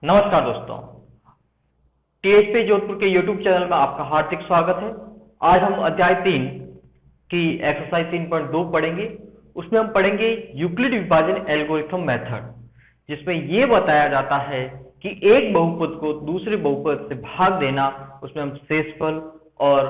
नमस्कार दोस्तों, टीएचपी जोधपुर के यूट्यूब चैनल में आपका हार्दिक स्वागत है। आज हम अध्याय 3 की एक्सरसाइज 3.2 पढ़ेंगे। उसमें हम पढ़ेंगे यूक्लिड विभाजन एल्गोरिथम मेथड, जिसमें यह बताया जाता है कि एक बहुपद को दूसरे बहुपद से भाग देना, उसमें हम शेषफल और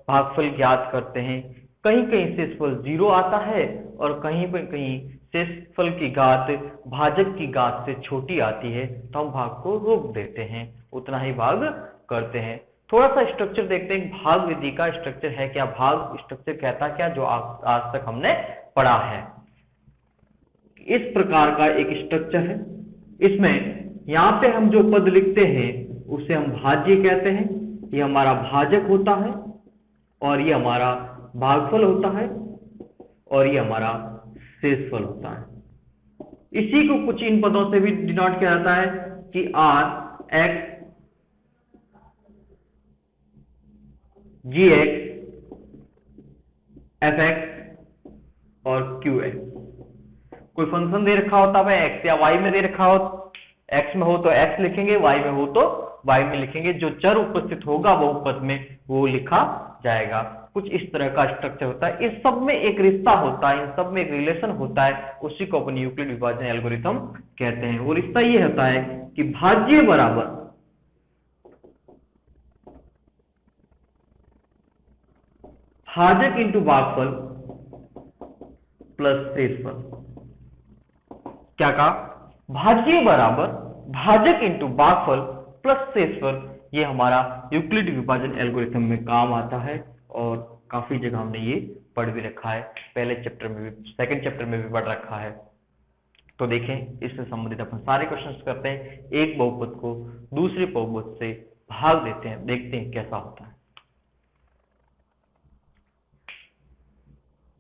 भागफल ज्ञात करते हैं। कहीं कहीं शेषफल 0 आता है और कहीं पर कहीं शेषफल की घात भाजक की घात से छोटी आती है, तो हम भाग को रोक देते हैं, उतना ही भाग करते हैं। थोड़ा सा स्ट्रक्चर देखते हैं, भाग विधि का स्ट्रक्चर है क्या, भाग स्ट्रक्चर कहता क्या, जो आज तक हमने पढ़ा है। इस प्रकार का एक स्ट्रक्चर है। इसमें यहाँ पे हम जो पद लिखते हैं उसे हम भाज्य कहते हैं। ये हमारा भाजक होता है और ये हमारा भागफल होता है और ये हमारा शेषफल होता है। इसी को कुछ इन पदों से भी डिनोट किया जाता है कि R X, G X, F X और क्यू एक्स। कोई फंक्शन दे रखा होता है एक्स या वाई में दे रखा हो, एक्स में हो तो एक्स लिखेंगे, वाई में हो तो वाई में लिखेंगे। जो चर उपस्थित होगा बहुपद में वो लिखा जाएगा। कुछ इस तरह का स्ट्रक्चर होता है। इस सब में एक रिश्ता होता है, इन सब में एक रिलेशन होता है, उसी को अपन यूक्लिड विभाजन एल्गोरिथम कहते हैं। वो रिश्ता ये होता है कि भाज्य बराबर भाजक इंटू भागफल प्लस शेषफल। क्या कहा? भाज्य बराबर भाजक इंटू भागफल प्लस शेषफल। ये हमारा यूक्लिड विभाजन एल्गोरिथम में काम आता है और काफी जगह हमने ये पढ़ भी रखा है। पहले चैप्टर में भी, सेकंड चैप्टर में भी पढ़ रखा है। तो देखें, इससे संबंधित अपन सारे क्वेश्चंस करते हैं। एक बहुपद को दूसरे बहुपद से भाग देते हैं, देखते हैं कैसा होता है।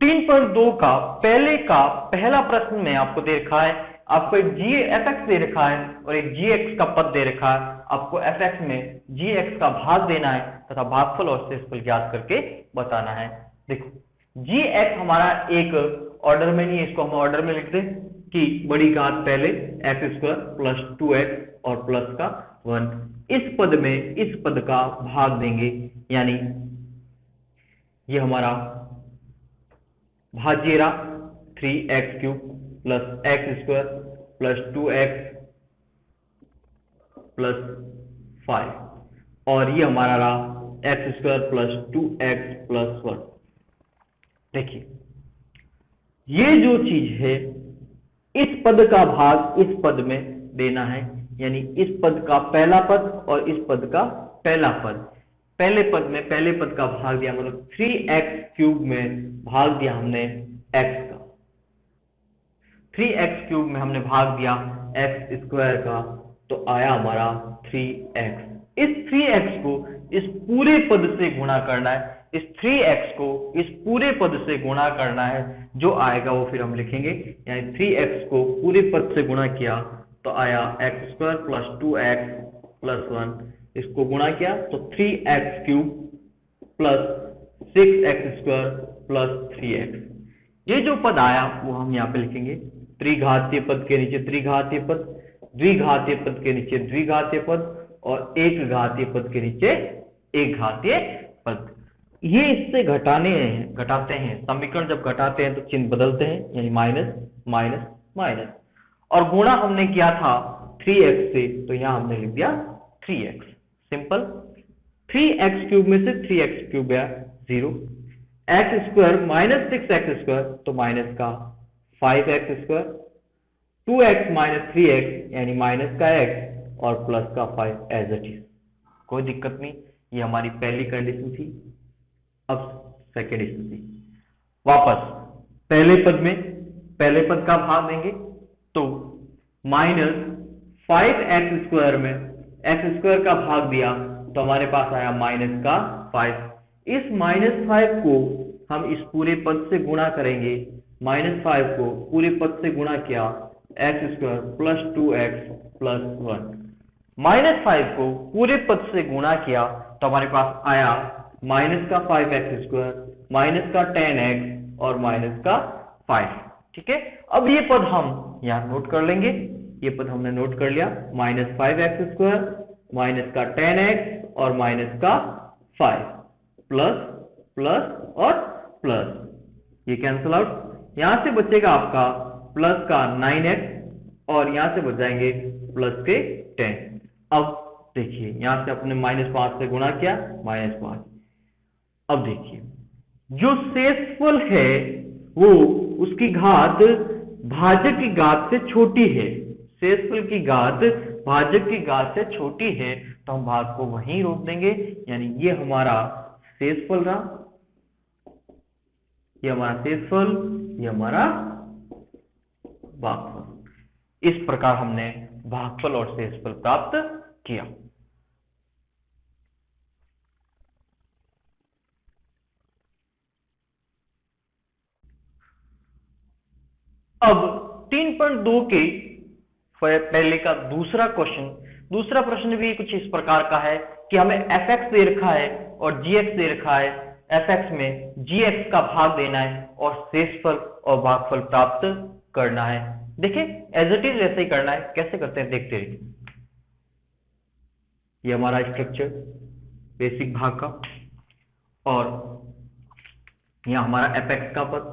3.2 का पहला प्रश्न में आपको दे रखा है, आपको एक जी एफ एक्स दे रखा है और एक जी एक्स का पद दे रखा है। आपको एफ एक्स में जी एक्स का भाग देना है तथा भागफल और शेषफल ज्ञात करके बताना है। देखो, जी एक्स हमारा एक ऑर्डर में नहीं है, इसको हम ऑर्डर में लिख दें कि बड़ी घात पहले एक्स स्क्वायर प्लस 2x और प्लस का 1। इस पद में इस पद का भाग देंगे, यानी ये हमारा भाज्य रहा 3x³ plus x square plus 2x plus 5 और ये हमारा रहा x square plus 2x plus 1। देखिए, ये जो चीज है, इस पद का भाग इस पद में देना है, यानी इस पद का पहला पद और इस पद का पहला पद। पहले पद में पहले पद का भाग दिया, मतलब 3x³ में भाग दिया हमने x का, 3x³ में हमने भाग दिया एक्स स्क्वायर का, तो आया हमारा 3x। इस 3x को इस पूरे पद से गुणा करना है, इस 3x को इस पूरे पद से गुणा करना है, जो आएगा वो फिर हम लिखेंगे, यानी 3x को पूरे पद से गुणा किया तो आया x square plus 2x plus 1। इसको गुणा किया तो 3x³ plus 6x square plus 3x। ये जो पद आया वो हम यहाँ पे लिखेंगे, त्रिघातीय पद के नीचे त्रिघातीय पद, द्विघातीय पद के नीचे द्विघातीय पद और एक घातीय पद के नीचे एक घातीय पद। ये इससे घटाते हैं, समीकरण जब घटाते हैं तो चिन्ह बदलते हैं, यानी माइनस माइनस माइनस। और गुणा हमने किया था 3x से, तो यहां हमने लिख दिया 3x। सिंपल। 3x³ में से 3x³ गया 0, x square minus 6x square तो माइनस का 5x square, 2x minus 3x यानी माइनस का x और प्लस का 5 एज इट इज। कोई दिक्कत नहीं, ये हमारी पहली कंडीशन थी। अब सेकेंड स्थिति, वापस पहले पद में पहले पद का भाग देंगे, तो माइनस 5x स्क्वायर में एक्स स्क्वायर का भाग दिया तो हमारे पास आया माइनस का 5। इस -5 को हम इस पूरे पद से गुणा करेंगे, -5 को पूरे पद से गुणा किया x square plus 2x plus 1। -5 को पूरे पद से गुणा किया तो हमारे पास आया माइनस का 5x स्क्वायर, माइनस का 10x और माइनस का 5। ठीक है, अब ये पद हम यहां नोट कर लेंगे। ये पद हमने नोट कर लिया, -5x² माइनस का 10x और माइनस का 5 प्लस प्लस और प्लस, ये कैंसिल आउट। यहां से बचेगा आपका प्लस का 9x और यहां से बच जाएंगे प्लस के 10। अब देखिए यहां से अपने -5 से गुणा किया, -5। अब देखिए जो शेषफल है वो उसकी घात भाजक की घात से छोटी है, शेषफल की घात भाजक की घात से छोटी है, तो हम भाग को वहीं रोक देंगे, यानी ये हमारा शेषफल रहा, ये हमारा शेषफल, ये हमारा भागफल। इस प्रकार हमने भागफल और शेषफल प्राप्त किया। अब 3.2 के पहले का दूसरा प्रश्न भी कुछ इस प्रकार का है कि हमें fx दे रखा है और gx दे रखा है, fx में gx का भाग देना है और शेषफल और भागफल प्राप्त करना है। देखिए एज इट इज वैसे ही करना है, कैसे करते हैं देखते रहिए। ये हमारा स्ट्रक्चर बेसिक भाग का, और यहां हमारा fx का पद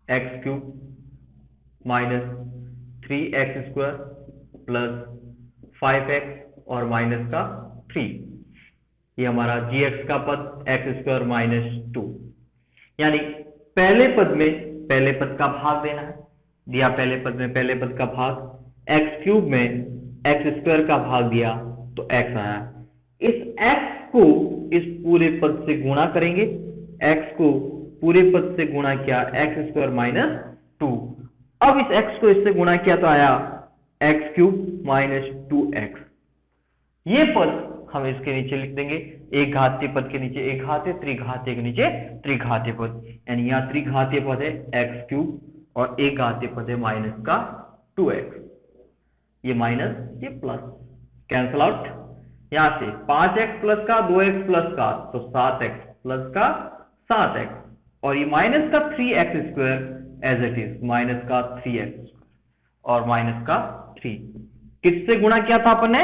x³ minus 3x² plus 5x और माइनस का 3, ये हमारा gx का पद x² माइनस 2, यानी पहले पद में पहले पद का भाग देना है, दिया पहले पद में पहले पद का भाग, x³ में x² का भाग दिया तो x आया। इस x को इस पूरे पद से गुणा करेंगे, x को पूरे पद से गुणा किया x² माइनस 2। अब इस x को इससे गुणा किया तो आया x³ माइनस 2x। ये पद हम इसके नीचे लिख देंगे, एक घातीय पद के नीचे एक घातीय, त्रिघातीय के नीचे त्रिघातीय पद, यानी यहाँ त्रिघातीय पद है x³ और एक घातीय पद है माइनस का 2x, ये माइनस ये प्लस, कैंसल आउट। यहां से 5x प्लस का 2x प्लस का तो 7x प्लस का 7x, और ये माइनस का 3x² as it is, minus का 3x और माइनस का 3, किससे गुणा किया था आपने,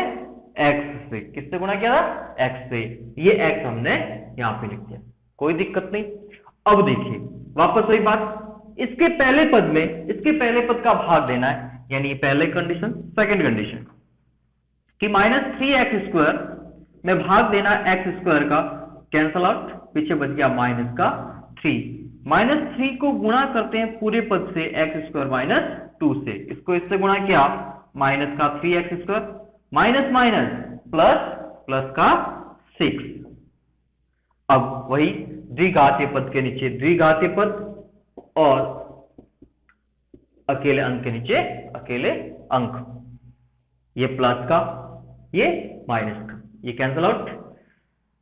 x से, किससे गुणा किया था, x से, ये x हमने यहां पे लिख दिया, कोई दिक्कत नहीं। अब देखिए वापस वही बात, इसके पहले पद में इसके पहले पद का भाग देना है, यानी पहले कंडीशन। सेकंड कंडीशन कि -3x² में भाग देना x² का, कैंसल आउट, पीछे बच गया माइनस का 3, -3 को गुणा करते हैं पूरे पद से x² माइनस 2 से, इसको इससे गुणा किया माइनस का 3x² minus minus plus plus का 6। अब वही द्विघातीय पद के नीचे द्विघातीय पद और अकेले अंक के नीचे अकेले अंक, ये प्लस का ये माइनस का, ये कैंसल आउट,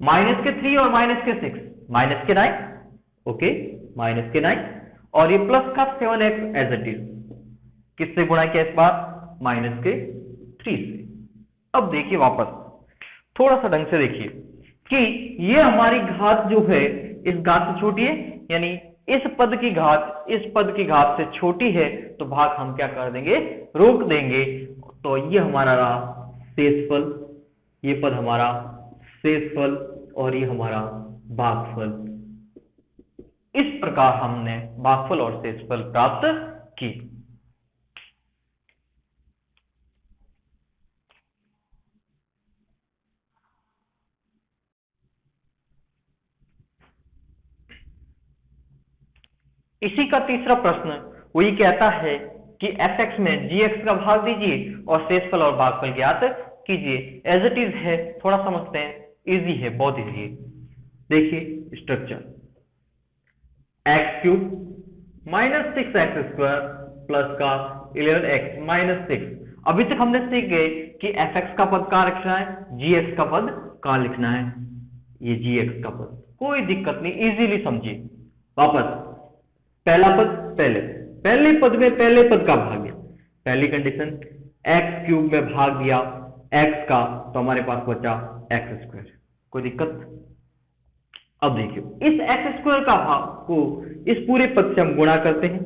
माइनस के 3 और माइनस के 6 माइनस के 9, ओके माइनस के 9, और ये प्लस का 7x एज इट इज, किससे गुणा किया इस बार, माइनस के 3 से। अब देखिए वापस थोड़ा सा ढंग से देखिए कि ये हमारी घात जो है इस घात से छोटी है, यानी इस पद की घात इस पद की घात से छोटी है, तो भाग हम क्या कर देंगे, रोक देंगे, तो ये हमारा रहा शेषफल, ये पद हमारा शेषफल और ये हमारा भागफल। इस प्रकार हमने भागफल और शेषफल प्राप्त की। इसी का तीसरा प्रश्न वही कहता है कि fx में gx का भाग दीजिए और शेषफल और भागफल ज्ञात कीजिए। एज इट इज है, थोड़ा समझते हैं, इजी है, बहुत इजी है। देखिए structure x³ minus 6x² plus का 11x माइनस 6। अभी तक हमने सीख गए कि fx का पद कहां लिखना है, gx का पद कहां लिखना है, ये gx का पद, कोई दिक्कत नहीं, इजीली समझिए। वापस पहला पद पहले पद में पहले पद का भाग दिया, पहली कंडीशन x³ में भाग दिया x का, तो हमारे पास बचा x², कोई दिक्कत। अब देखिए इस x² का भाग को इस पूरे पद से हम गुणा करते हैं,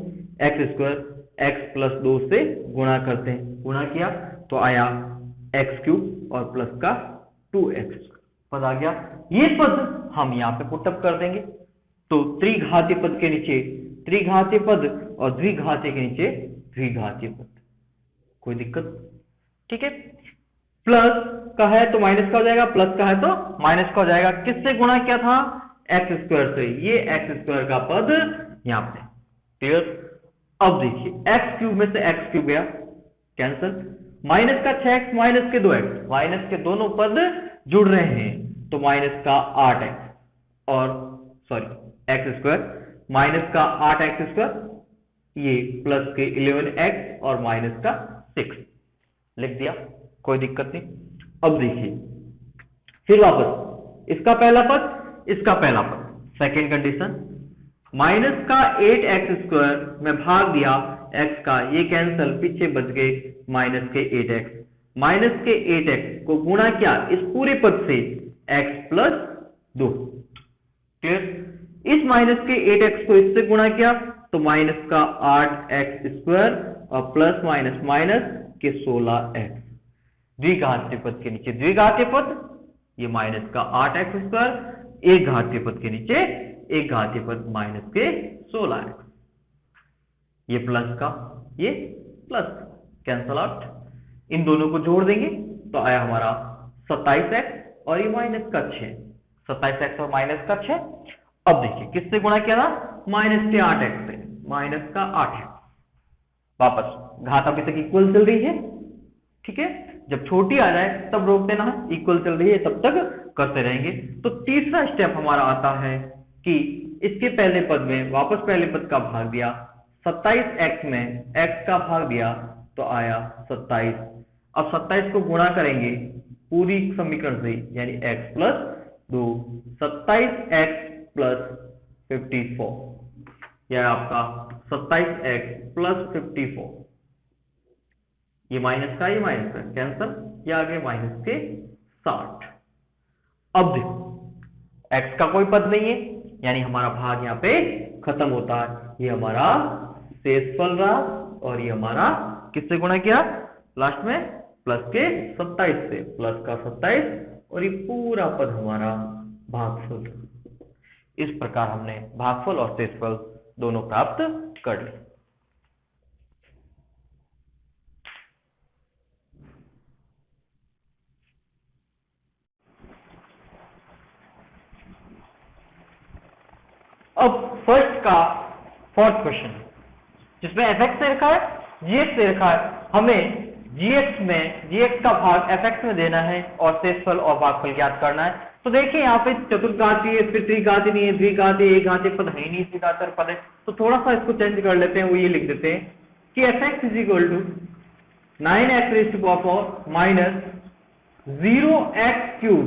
x² x प्लस 2 से गुणा करते हैं, गुणा किया तो आया x क्यूब और प्लस का 2x पद आ गया। ये पद हम यहाँ पे पुटअप कर देंगे, तो त्रिघातीय पद के नीचे त्रिघातीय पद और द्विघातीय के नीचे द्विघातीय पद, कोई दिक्कत? ठीक है, प्लस का है तो माइनस का हो जाएगा, प्लस का है तो माइनस का हो जाएगा। किससे गुणा किया था? एक्स स्क्वायर से, ये एक्स स्क्वायर का पद यहां पे, क्लियर? अब देखिए एक्स क्यूब में से एक्स क्यूब गया कैंसिल, माइनस का 6x माइनस के 2x, माइनस के दोनों पद जुड़ रहे हैं तो माइनस का 8x और सॉरी एक्स स्क्वायर, माइनस का 8x स्क्वायर, ये प्लस के 11x और माइनस का 6 लिख दिया, कोई दिक्कत नहीं। अब देखिए फिर वापस इसका पहला पद इसका पहला पद, सेकेंड कंडीशन, माइनस का 8x स्क्वायर में भाग दिया x का, ये कैंसिल, पीछे बच गए माइनस के 8x, माइनस के 8x को गुणा किया इस पूरे पद से x प्लस 2, क्लियर? इस माइनस के 8x को इससे गुणा किया तो माइनस का 8x स्क्वायर और प्लस माइनस माइनस के 16x, द्विघातीय पद के नीचे द्विघातीय पद, ये माइनस का 8x स्क्वायर, एक घातीय पद के नीचे एक घातीय पद माइनस के 16x, ये प्लस का ये प्लस कैंसल आउट, इन दोनों को जोड़ देंगे तो आया हमारा 27x और ये माइनस का 6, 27x और माइनस का 6। अब देखिए किससे गुणा किया था? माइनस के 8x से, माइनस का 8x, वापस घात अभी तक इक्वल चल रही है, ठीक है? जब छोटी आ जाए तब रोक देना, इक्वल चल रही है तब तक करते रहेंगे। तो तीसरा स्टेप हमारा आता है कि इसके पहले पद में वापस पहले पद का भाग दिया, 27x में x का भाग दिया तो आया 27, अब 27 को गुणा करेंगे पूरी समीकरण से, यानी x प्लस 2, 27x प्लस 54, यह आपका 27x प्लस 54, ये माइनस का ये माइनस का कैंसल, ये आ गए माइनस के 60। अब देखो x का कोई पद नहीं है, यानी हमारा भाग यहाँ पे खत्म होता है, ये हमारा शेषफल रहा और ये हमारा किससे गुणा किया लास्ट में? प्लस के 27 से, प्लस का 27 और ये पूरा पद हमारा भागफल। इस प्रकार हमने भागफल और शेषफल दोनों प्राप्त कर लिए। अब फर्स्ट का फोर्थ क्वेश्चन, जिसमें fx से रखा है, gx से रखा है, हमें gx का भाग fx में देना है और शेषफल और भागफल ज्ञात करना है। तो देखिए यहाँ पे चतुर्घातीय, फिर त्रिघातीय नहीं है, द्विघातीय, एक घातीय पद है ही नहीं, त्रिघातीय पद है, तो थोड़ा सा इसको चेंज कर लेते हैं, वो ये लिख देते हैं कि fx is equal to 9x raise to power 4 minus 0x cube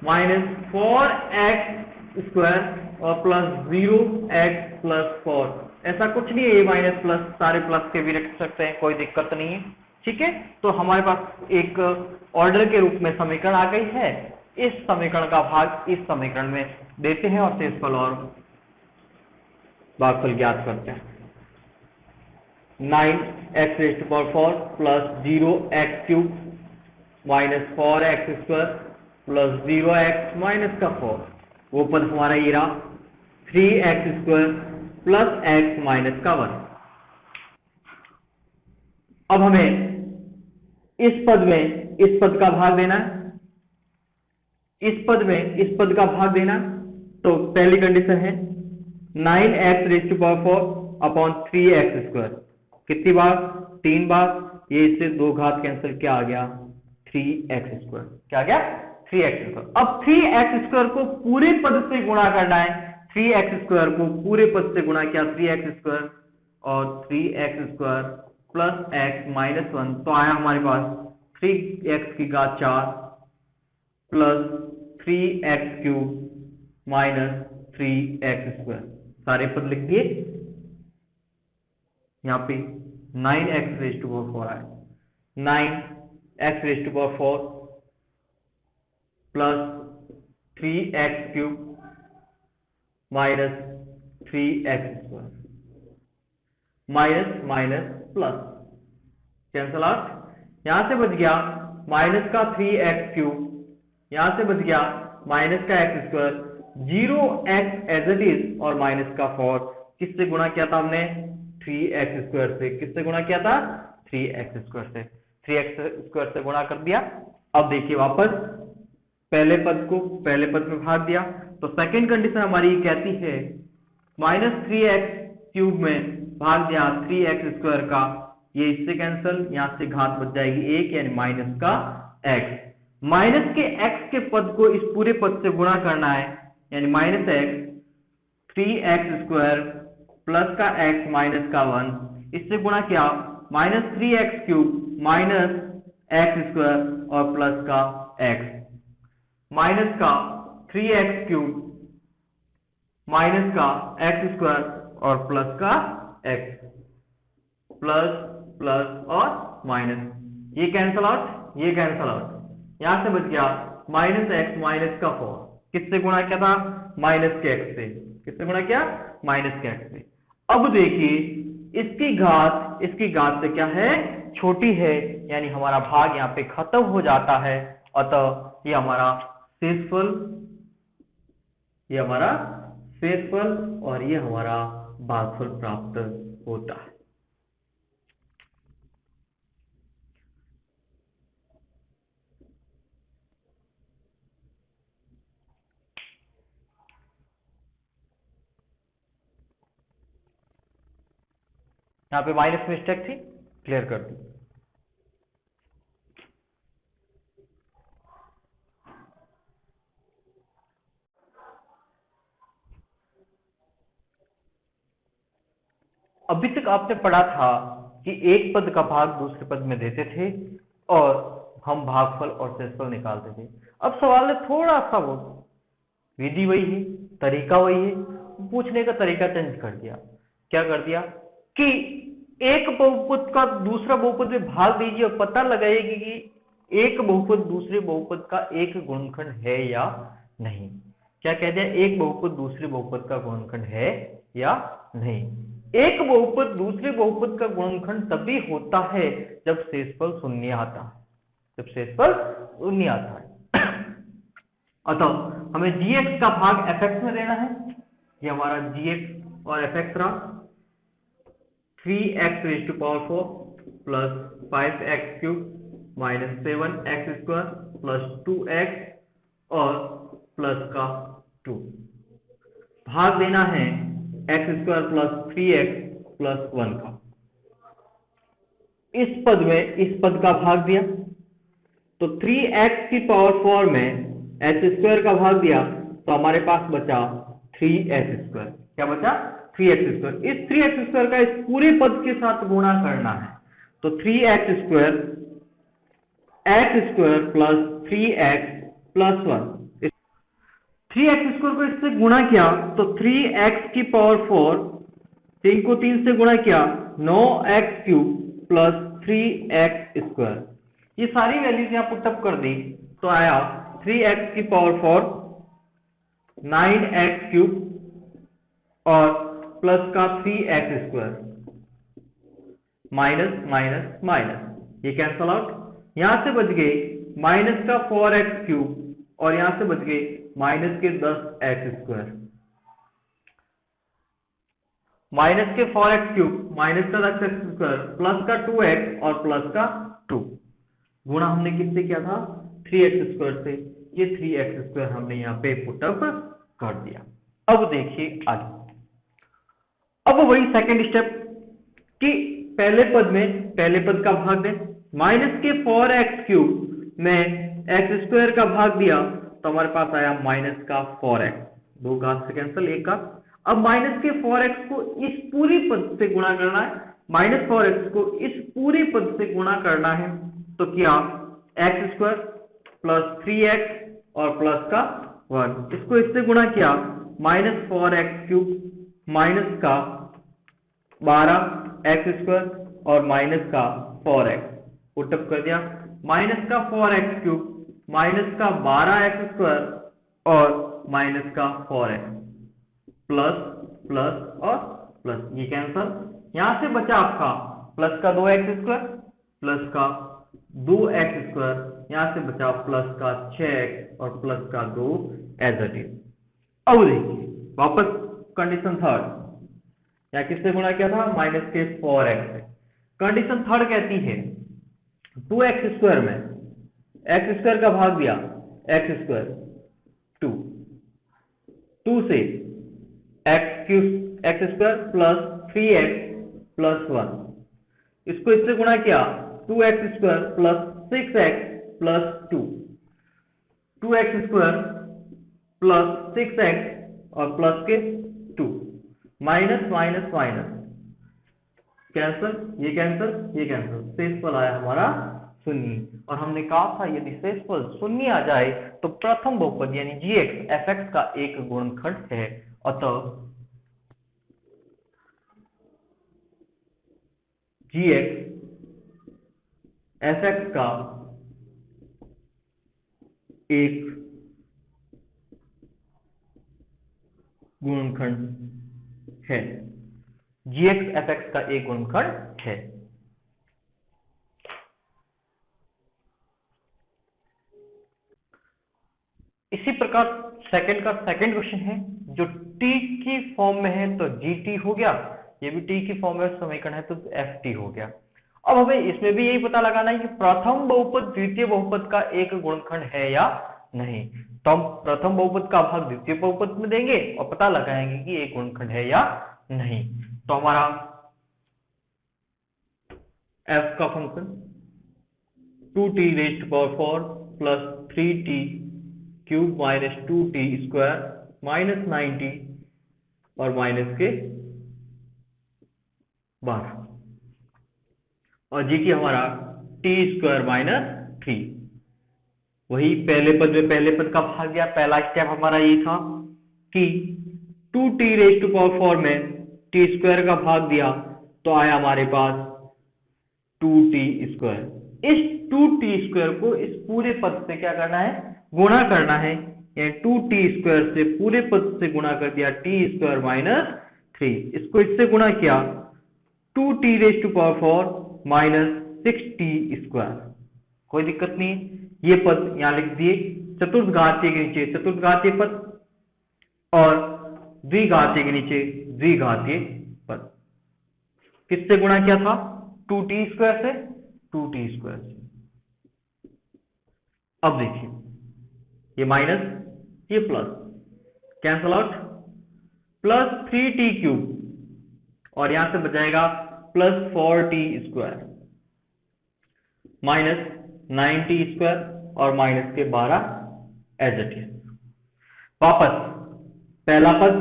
minus 4x square और प्लस 0x प्लस 4, ऐसा कुछ नहीं है, ये माइनस प्लस सारे प्लस के भी रख सकते हैं, कोई दिक्कत नहीं है, ठीक है? तो हमारे पास एक ऑर्डर के रूप में समीकरण आ गई है, इस समीकरण का भाग इस समीकरण में देते हैं और शेषफल और भागफल ज्ञात करते हैं। 9x raise to power 4 plus 0x cube minus 4x square plus 0x minus का 4, वो पद हमारा ये रहा 3x square plus x minus का 1। अब हमें इस पद में इस पद का भाग देना है, इस पद में इस पद का भाग देना, तो पहली कंडीशन है 9x raise to power 4 upon 3x square, कितनी बार? 3 बार, ये इससे 2 घात कैंसिल, क्या आ गया? 3x स्क्वायर, क्या आ गया? 3x square. अब 3x स्क्वायर को पूरे पद से गुणा करना है, 3x स्क्वायर को पूरे पद से गुणा किया, 3x स्क्वायर और 3x square plus x minus 1, तो आया हमारे पास 3x की घात 4 plus 3x cube minus 3x square, सारे पद लिख दिए। यहाँ पे 9x रेज़ टू पावर 4 आया, 9x raise to power 4 plus 3x cube minus 3x square, minus minus plus, cancel out. यहां से बच गया माइनस का 3x3, यहां से बच गया माइनस का x², 0x as it is, और माइनस का 4 किससे गुणा किया था हमने, 3x² से। किससे गुणा किया था, 3x² से। 3x² से गुणा कर दिया। अब देखिए वापस पहले पद को पहले पद में भाग दिया, तो सेकंड कंडीशन हमारी कहती है -3x³ में भाग दिया 3x² का, ये इससे कैंसल, यहां से घात बच जाएगी 1, यानी माइनस का x। माइनस के x के पद को इस पूरे पद से गुणा करना है, यानी -x 3x² प्लस का x माइनस का 1, इससे गुणा किया -3x³ माइनस x² और प्लस का x, माइनस का 3x³ माइनस का x² और प्लस का x, प्लस प्लस और माइनस, ये कैंसल आउट, ये कैंसल आउट। यहां से बच गया -x माइनस का 4, किससे गुणा किया था, माइनस के x से। किससे गुणा किया, माइनस के x से। अब देखिए इसकी घात से क्या है, छोटी है, यानी हमारा भाग यहाँ पे खत्म हो जाता है। अतः ये हमारा शेषफल और ये हमारा भागफल प्राप्त होता है। यहाँ पे माइनस मिस्टेक थी, क्लियर कर दी। अभी तक आपने पढ़ा था कि एक पद का भाग दूसरे पद में देते थे और हम भागफल और शेषफल निकालते थे। अब सवाल ने थोड़ा सा वो विधि वही है, तरीका वही है, पूछने का तरीका चेंज कर दिया। क्या कर दिया कि एक बहुपद का दूसरा बहुपद में भाग दीजिए और पता लगाइए कि एक बहुपद दूसरे बहुपद का एक गुणनखंड है या नहीं। क्या कह दिया, एक बहुपद दूसरे बहुपद का गुणनखंड है या नहीं। एक बहुपद दूसरे बहुपद का गुणनखंड तभी होता है जब शेषफल शून्य आता है, जब शेषफल शून्य आता है। अतः हमें gx का भाग fx में देना है, ये हमारा gx और fx रहा। 3x⁴ plus 5x³ minus 7x² plus 2x और प्लस का 2, भाग देना है x² प्लस 3x प्लस 1 का। इस पद में इस पद का भाग दिया, तो 3x⁴ में h² का भाग दिया, तो हमारे पास बचा 3x²। क्या बचा, 3x²। इस 3x² का इस पूरे पद के साथ गुणा करना है, तो 3x² x² plus 3x plus 1, 3x² को इससे गुणा किया तो 3x⁴, 3 को 3 से गुणा किया 9x³ प्लस 3x²। ये सारी वैल्यूज यहां पुटअप कर दी तो आया 3x⁴ 9x³ और प्लस का 3x² माइनस माइनस माइनस, ये कैंसल आउट। यहां से बच गए माइनस का 4x³ और यहां से बच गए माइनस के 10x², माइनस के 4x³ माइनस का 10x² प्लस का 2x और प्लस का 2। गुणा हमने किससे किया था, 3x² से। ये 3x² हमने यहाँ पे पुटअप कर दिया। अब देखिए आगे, अब वही सेकंड स्टेप कि पहले पद का भाग दें। माइनस के 4x³ में x² का भाग दिया तो हमारे पास आया माइनस का 4x, 2 घात से कैंसिल, 1 घात। अब माइनस के 4x को इस पूरी पद से गुणा करना है, माइनस 4x को इस पूरी पद से गुणा करना है, तो क्या x² प्लस 3x और प्लस का 1, इसको इससे गुणा किया -4x³ माइनस का 12x² और माइनस का 4x, पुटअप कर दिया। माइनस का 4x³ माइनस का 12x² और माइनस का 4x, प्लस प्लस और प्लस, ये कैंसल। यहां से बचा आपका प्लस का 2x² प्लस का 2x², यहां से बचा प्लस का 6x और प्लस का 2 एज इट इज। अब देखिए वापस कंडीशन थर्ड, या किससे गुणा किया था, माइनस के 4x से। कंडीशन थर्ड कहती है 2x² में x² का भाग दिया x², 2 से x² प्लस 3x प्लस 1, इसको इससे गुणा किया 2x² plus 6x plus 2, 2x² plus 6x और प्लस के 2, माइनस माइनस माइनस कैंसल, ये कैंसल, ये कैंसल, शेषफल आया हमारा शून्य। और हमने कहा था यदि शेषफल शून्य आ जाए तो प्रथम बहुपद यानी gx fx का एक गुणनखंड है, अतः gx fx का एक गुणनखंड है, gx fx का एक गुणनखंड है। इसी प्रकार सेकंड क्वेश्चन है जो t की फॉर्म में है तो gt हो गया, ये भी t की फॉर्म में समीकरण है तो ft हो गया। अब हमें इसमें भी यही पता लगाना है कि प्रथम बहुपद द्वितीय बहुपद का एक गुणनखंड है या नहीं। तो हम प्रथम बहुपद का भाग द्वितीय बहुपद में देंगे और पता लगाएंगे कि एक गुणनखंड है या नहीं। तो हमारा f का function 2t⁴ plus 3t³ minus 2t² minus 9t और माइनस के 12, और जीटी हमारा t² माइनस 3। वही पहले पद में पहले पद का भाग दिया, पहला स्टेप हमारा ये था कि 2t⁴ में t² का भाग दिया तो आया हमारे पास 2t²। इस 2t² को इस पूरे पद से क्या करना है, गुणा करना है, यानी 2t² से पूरे पद से गुणा कर दिया t² माइनस 3, इसको इससे गुणा किया 2t⁴ माइनस 6t²। कोई दिक्कत नहीं, ये पद यहां लिख दिए चतुर्थघातीय के नीचे चतुर्थघातीय पद और द्विघातीय के नीचे द्विघातीय पद। किससे गुणा किया था, 2t² से 2t² से। अब देखिए ये माइनस ये plus cancel out, plus 3t³ और यहां से बचाएगा प्लस 4t² माइनस 9t² और माइनस के 12 एज इट इज। वापस पहला पद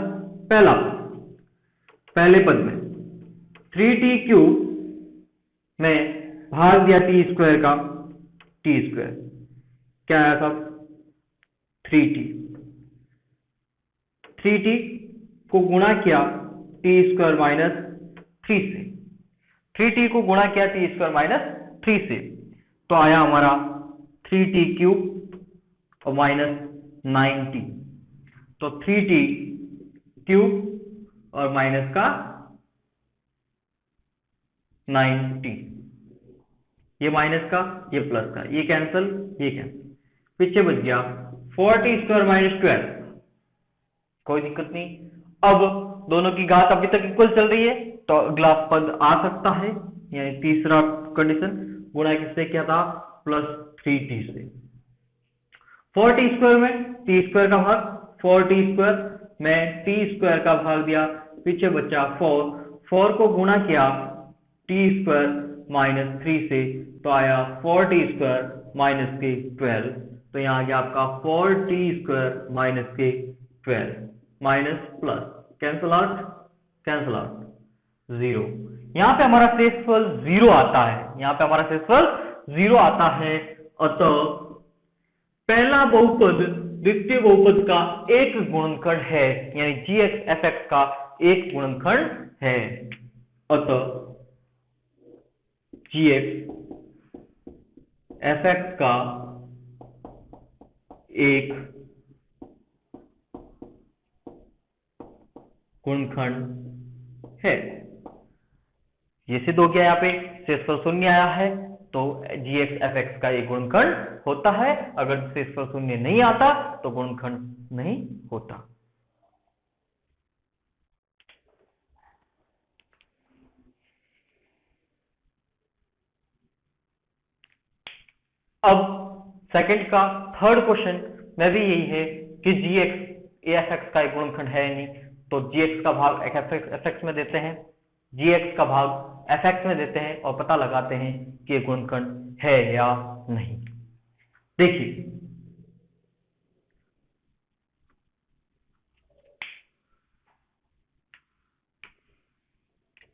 पहले पद में 3t³ में भाग दिया t² का t², क्या आया था 3t को गुणा किया t² माइनस 3 से, 3t को गुणा किया t² माइनस 3 से तो आया हमारा 3t³ और माइनस 9t, तो 3t³ और माइनस का 9t, ये माइनस का ये प्लस का, ये कैंसल ये कैंसल, पीछे बच गया 4t² माइनस 12। कोई दिक्कत नहीं, अब दोनों की घात अभी तक इक्वल चल रही है तो अगला पद आ सकता है, यानी तीसरा कंडीशन गुणा किससे किया था, प्लस 3t से। 4t² में t² का भाग, 4t² में t² का भाग दिया, पीछे बचा 4 को गुणा किया t² माइनस 3 से तो आया 4t² माइनस के 12, तो यहाँ आ गया आपका 4t² माइनस के 12 माइनस प्लस कैंसल आउट 0। यहाँ पे हमारा शेषफल 0 आता है, यहाँ पे हमारा शेषफल 0 आता है, अतः पहला बहुपद द्वितीय बहुपद का एक गुणनखंड है, यानी gx fx का एक गुणनखंड है, अतः gx fx का एक गुणनखंड है। ये सिद्ध हो गया, यहाँ पे शेषफल शून्य आया है तो gx fx का एक गुणनखंड होता है, अगर शेषफल शून्य नहीं आता तो गुणनखंड नहीं होता। अब सेकंड का थर्ड क्वेश्चन में भी यही है कि gx fx का एक गुणनखंड है नहीं, तो gx का भाग fx में देते हैं, gx का भाग fx में देते हैं और पता लगाते हैं कि ये गुणनखंड है या नहीं। देखिए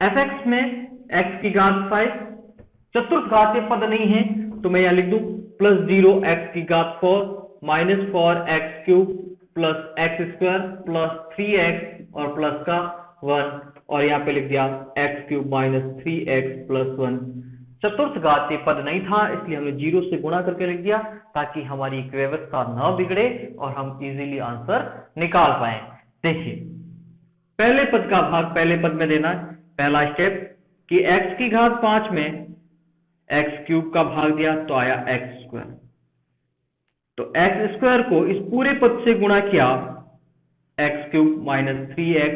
fx में x की घात 5 चतुर्थ घातीय पद नहीं है तो मैं यहां लिख दूं प्लस 0 x की घात 4 minus 4 x cube plus x square plus 3x और प्लस का 1 और यहाँ पे लिख दिया x cube minus 3x plus 1। चतुर्थ घातीय पद नहीं था इसलिए हमने 0 से गुणा करके लिख दिया ताकि हमारी व्यवस्था न बिगड़े और हम इजीली आंसर निकाल पाए। देखिए पहले पद का भाग पहले पद में देना है, पहला स्टेप कि x की घात 5 में एक्स क्यूब का भाग दिया तो आया एक्स स्क्वायर, तो एक्स स्क्वायर को इस पूरे पद से गुणा किया x cube minus 3x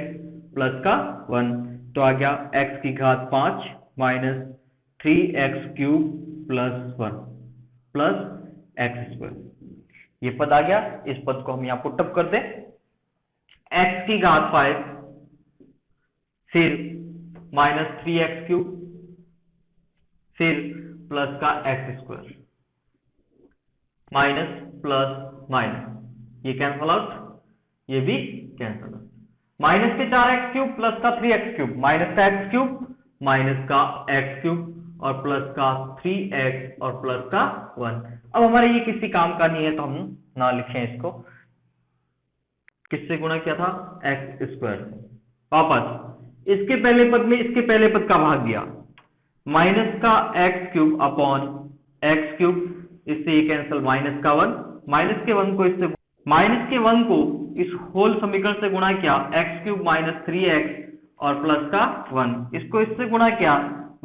plus का 1 तो आ गया x की घात 5 minus 3x cube plus 1 plus x square. ये पद आ गया, इस पद को हम यहां पुटअप कर दें, x की घात 5 फिर माइनस 3x क्यूब फिर प्लस का x square minus plus minus ये कैंसल आउट, ये भी कैंसल आउट, माइनस के 4x क्यूब प्लस का 3x क्यूब माइनस का x क्यूब माइनस का x क्यूब और प्लस का 3x और प्लस का 1। अब हमारे ये किसी काम का नहीं है तो हम ना लिखें इसको, किससे गुणा किया था एक्स स्क्वायर से। वापस इसके पहले पद में इसके पहले पद का भाग दिया माइनस का x cube upon x cube, इससे ये कैंसल माइनस का 1 माइनस के 1 को इससे माइनस के 1 को इस होल समीकरण से गुणा किया एक्स क्यूब माइनस 3x और प्लस का 1, इसको इससे गुणा किया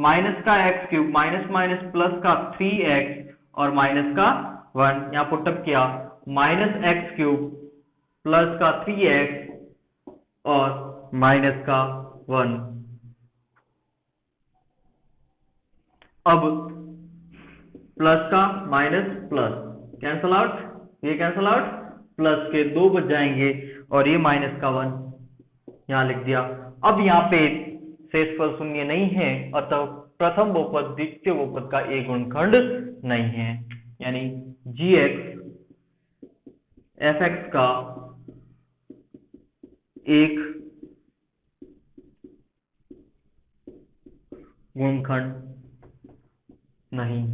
माइनस का x cube minus minus plus का 3x और माइनस का 1 यहाँ पुटअप किया माइनस एक्स क्यूब प्लस का 3x और माइनस का 1। अब प्लस का माइनस प्लस कैंसल आउट, ये कैंसल आउट, प्लस के 2 बच जाएंगे और ये माइनस का 1 यहां लिख दिया। अब यहाँ पे शेषफल शून्य नहीं है अतः प्रथम बहुपद द्वितीय बहुपद का एक गुणनखंड नहीं है, यानी gx fx का एक गुणनखंड नहीं।